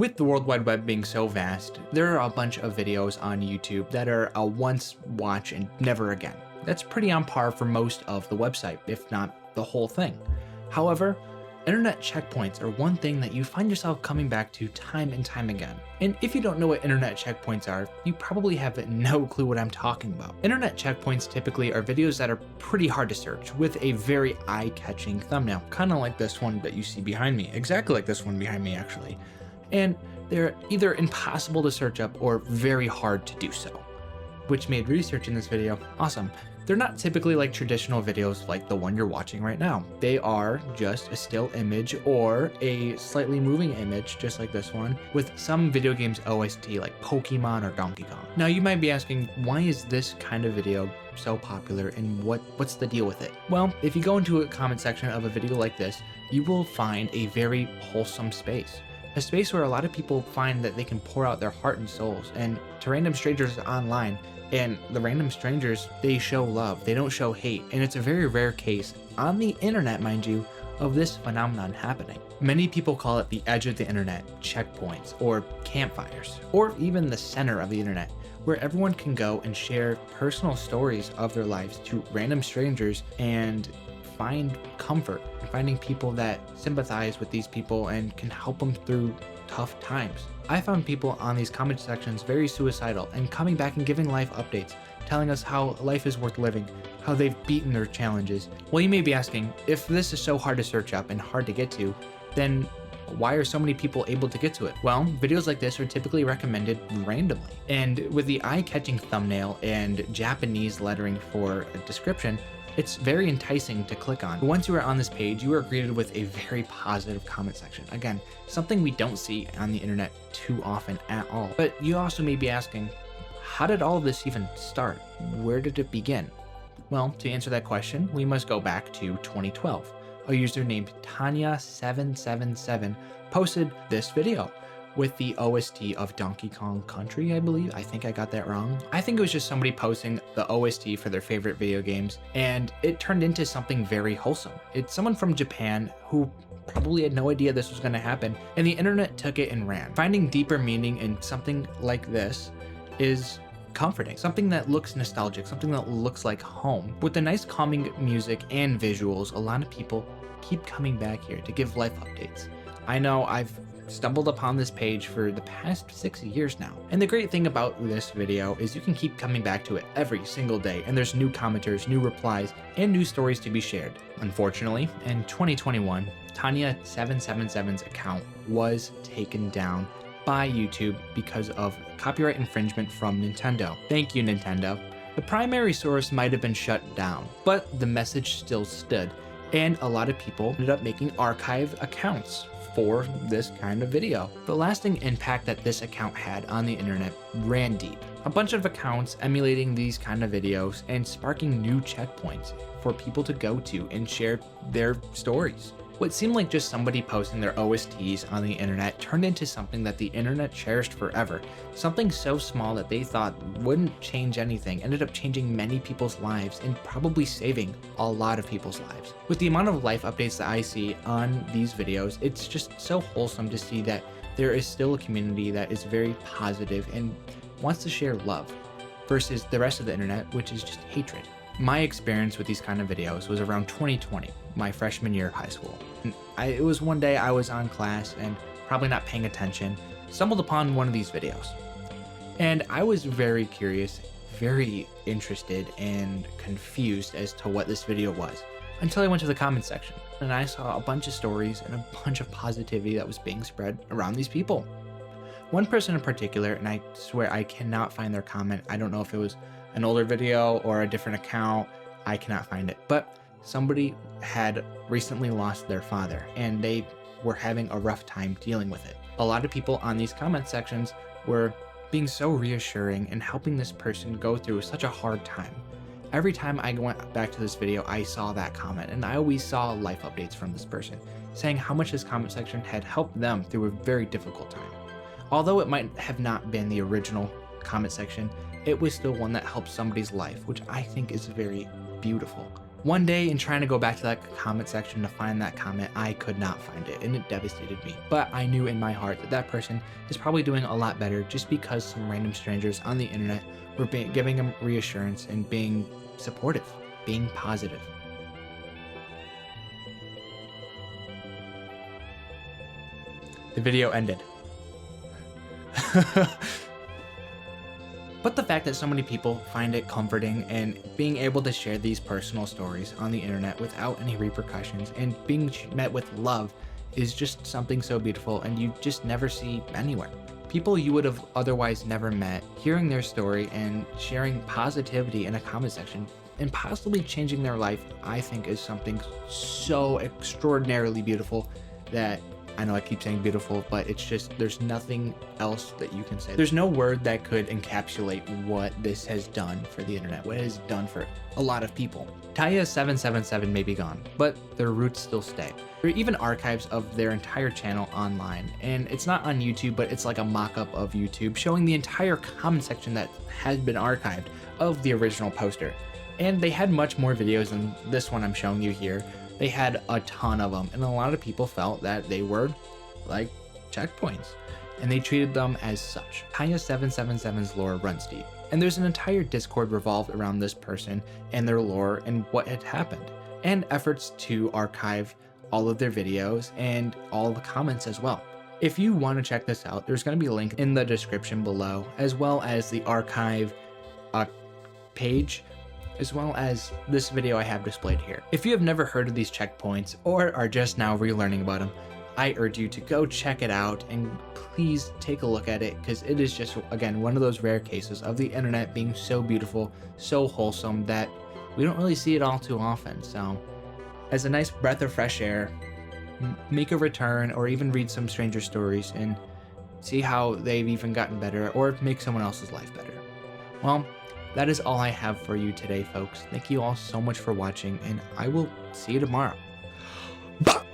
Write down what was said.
With the World Wide Web being so vast, there are a bunch of videos on YouTube that are a once watch and never again. That's pretty on par for most of the website, if not the whole thing. However, internet checkpoints are one thing that you find yourself coming back to time and time again. And if you don't know what internet checkpoints are, you probably have no clue what I'm talking about. Internet checkpoints typically are videos that are pretty hard to search with a very eye-catching thumbnail, kind of like this one that you see behind me, exactly like this one behind me actually. And they're either impossible to search up or very hard to do so, which made researching this video awesome. They're not typically like traditional videos like the one you're watching right now. They are just a still image or a slightly moving image, just like this one, with some video games OST like Pokemon or Donkey Kong. Now you might be asking, why is this kind of video so popular and what's the deal with it? Well, if you go into a comment section of a video like this, you will find a very wholesome space. A space where a lot of people find that they can pour out their heart and souls, and to random strangers online, and the random strangers, they show love, they don't show hate, and it's a very rare case, on the internet mind you, of this phenomenon happening. Many people call it the edge of the internet, checkpoints, or campfires, or even the center of the internet, where everyone can go and share personal stories of their lives to random strangers and find comfort in finding people that sympathize with these people and can help them through tough times. I found people on these comment sections very suicidal and coming back and giving life updates, telling us how life is worth living, how they've beaten their challenges. Well, you may be asking, if this is so hard to search up and hard to get to, then why are so many people able to get to it? Well, videos like this are typically recommended randomly. And with the eye-catching thumbnail and Japanese lettering for a description, it's very enticing to click on. Once you are on this page, you are greeted with a very positive comment section. Again, something we don't see on the internet too often at all. But you also may be asking, how did all of this even start? Where did it begin? Well, to answer that question, we must go back to 2012. A user named Tanya777 posted this video with the OST of Donkey Kong Country, I believe. I think I got that wrong. I think it was just somebody posting the OST for their favorite video games, and it turned into something very wholesome. It's someone from Japan who probably had no idea this was going to happen, and the internet took it and ran. Finding deeper meaning in something like this is comforting, something that looks nostalgic, something that looks like home. With the nice calming music and visuals, a lot of people keep coming back here to give life updates. I know I've stumbled upon this page for the past 6 years now. And the great thing about this video is you can keep coming back to it every single day, and there's new commenters, new replies, and new stories to be shared. Unfortunately, in 2021, Tanya777's account was taken down by YouTube because of copyright infringement from Nintendo. Thank you, Nintendo. The primary source might have been shut down, but the message still stood, and a lot of people ended up making archive accounts for this kind of video. The lasting impact that this account had on the internet ran deep. A bunch of accounts emulating these kind of videos and sparking new checkpoints for people to go to and share their stories. What seemed like just somebody posting their OSTs on the internet turned into something that the internet cherished forever. Something so small that they thought wouldn't change anything ended up changing many people's lives and probably saving a lot of people's lives. With the amount of life updates that I see on these videos, it's just so wholesome to see that there is still a community that is very positive and wants to share love versus the rest of the internet, which is just hatred. My experience with these kind of videos was around 2020, my freshman year of high school. It was one day I was on class and probably not paying attention, stumbled upon one of these videos. And I was very curious, very interested and confused as to what this video was, until I went to the comment section and I saw a bunch of stories and a bunch of positivity that was being spread around these people. One person in particular, and I swear I cannot find their comment, I don't know if it was an older video or a different account, I cannot find it, but somebody had recently lost their father and they were having a rough time dealing with it. A lot of people on these comment sections were being so reassuring and helping this person go through such a hard time. Every time I went back to this video, I saw that comment, and I always saw life updates from this person saying how much this comment section had helped them through a very difficult time. Although it might have not been the original comment section, it was still one that helped somebody's life, which I think is very beautiful. One day, in trying to go back to that comment section to find that comment, I could not find it, and it devastated me. But I knew in my heart that that person is probably doing a lot better just because some random strangers on the internet were giving him reassurance and being supportive, being positive. The video ended. But the fact that so many people find it comforting and being able to share these personal stories on the internet without any repercussions and being met with love is just something so beautiful, and you just never see anywhere. People you would have otherwise never met, hearing their story and sharing positivity in a comment section and possibly changing their life, I think is something so extraordinarily beautiful that I know I keep saying beautiful, but it's just, there's nothing else that you can say. There's no word that could encapsulate what this has done for the internet, what it has done for a lot of people. Taya777 may be gone, but their roots still stay. There are even archives of their entire channel online, and it's not on YouTube, but it's like a mock-up of YouTube showing the entire comment section that has been archived of the original poster. And they had much more videos than this one I'm showing you here. They had a ton of them, and a lot of people felt that they were like checkpoints, and they treated them as such. Taya777's lore runs deep, and there's an entire Discord revolved around this person and their lore and what had happened, and efforts to archive all of their videos and all the comments as well. If you want to check this out, there's going to be a link in the description below, as well as the archive page, as well as this video I have displayed here. If you have never heard of these checkpoints or are just now relearning about them, I urge you to go check it out and please take a look at it, because it is just, again, one of those rare cases of the internet being so beautiful, so wholesome, that we don't really see it all too often. So as a nice breath of fresh air, make a return or even read some stranger stories and see how they've even gotten better or make someone else's life better. Well, that is all I have for you today, folks. Thank you all so much for watching, and I will see you tomorrow. Bye!